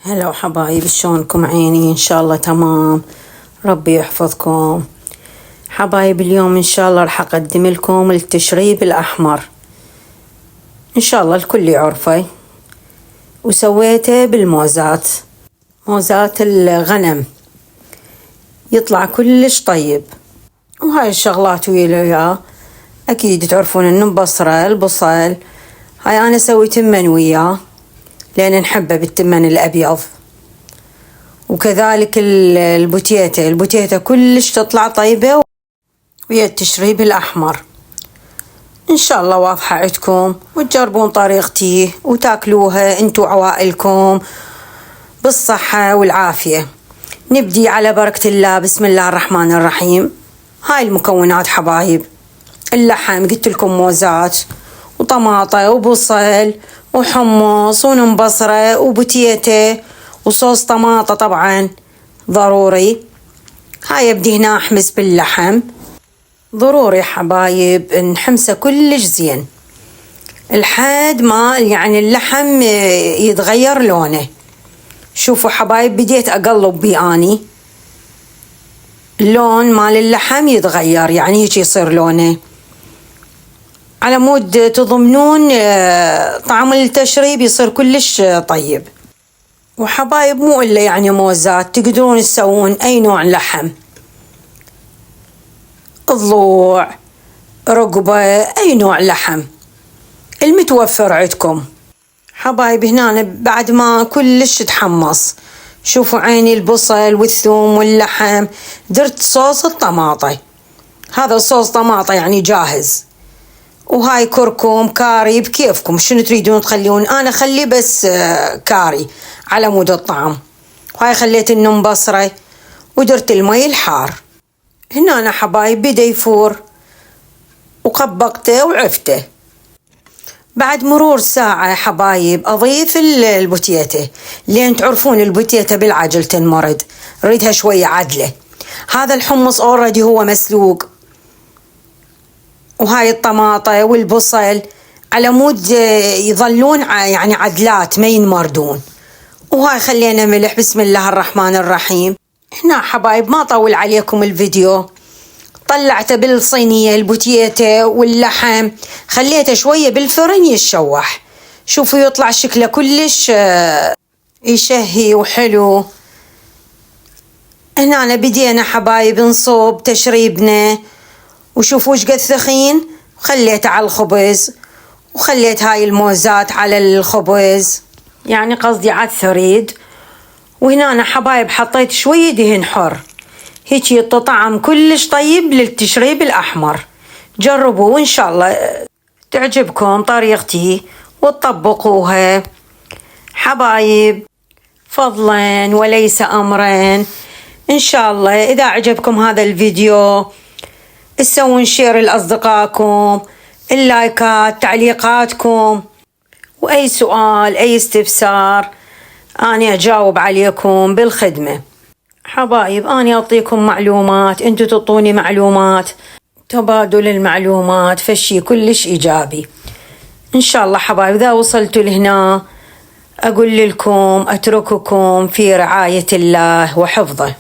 هلا حبايب، شلونكم؟ عيني ان شاء الله تمام، ربي يحفظكم حبايب. اليوم ان شاء الله راح اقدم لكم التشريب الاحمر، ان شاء الله الكل يعرفه، وسويته بالموزات، موزات الغنم، يطلع كلش طيب. وهاي الشغلات وياه اكيد تعرفون انه مبصرة البصل، هاي انا سوي تمن وياه لأن نحبه بالتمن الأبيض، وكذلك البوتيتا كلش تطلع طيبة ويا التشريب الأحمر. إن شاء الله واضحة عندكم، وتجربون طريقتي وتاكلوها انتو عوائلكم بالصحة والعافية. نبدي على بركة الله، بسم الله الرحمن الرحيم. هاي المكونات حبايب: اللحم قلت لكم موزات وطماطة وبصل وحمص ونبصرة وبوتيتا وصوص طماطة طبعا ضروري. هاي ابدي هنا احمس باللحم، ضروري حبايب نحمسه كلش زين لحد ما يعني اللحم يتغير لونه. شوفوا حبايب، بديت اقلب بيه اني، اللون مال اللحم يتغير، يعني هيك يصير لونه، على مود تضمنون طعم التشريب يصير كلش طيب. وحبايب مو إلا يعني موزات، تقدرون تسوون أي نوع لحم، الضلوع، رقبة، أي نوع لحم المتوفر عندكم حبايب. هنا بعد ما كلش تحمص، شوفوا عيني البصل والثوم واللحم، درت صوص الطماطة، هذا صوص طماطة يعني جاهز. وهاي كركم كاري بكيفكم شنو تريدون تخليون، انا خلي بس كاري على مود الطعم. وهاي خليت النم بصرة ودرت المي الحار. هنا أنا حبايب بدا يفور وقبقته وعفته. بعد مرور ساعة حبايب اضيف البوتيتا، لين تعرفون البوتيتا بالعجل تنمرد، ريدها شوية عدلة. هذا الحمص اوريدي هو مسلوق، وهاي الطماطة والبصل على مود يظلون يعني عدلات ما ينمردون. وهاي خلينا ملح، بسم الله الرحمن الرحيم. هنا حبايب ما طول عليكم الفيديو، طلعته بالصينية البوتيتا واللحم، خليته شوية بالفرن يتشوح، شوفوا يطلع شكله كلش يشهي وحلو. هنا بدينا حبايب نصوب تشريبنا، وشوفوا ايش قد ثخين، خليته على الخبز، وخليت هاي الموزات على الخبز، يعني قصدي على الثريد. وهنا أنا حبايب حطيت شوية دهن حر، هيك يعطي طعم كلش طيب للتشريب الأحمر. جربوا وإن شاء الله تعجبكم طريقتي وتطبقوها حبايب، فضلا وليس أمرا. إن شاء الله إذا عجبكم هذا الفيديو تسوون شير لأصدقائكم، اللايكات، تعليقاتكم، وأي سؤال أي استفسار أنا أجاوب عليكم بالخدمة حبايب. أنا أعطيكم معلومات، أنتوا تعطوني معلومات، تبادل المعلومات فشي كلش إيجابي. إن شاء الله حبايب إذا وصلتوا لهنا أقول لكم أترككم في رعاية الله وحفظه.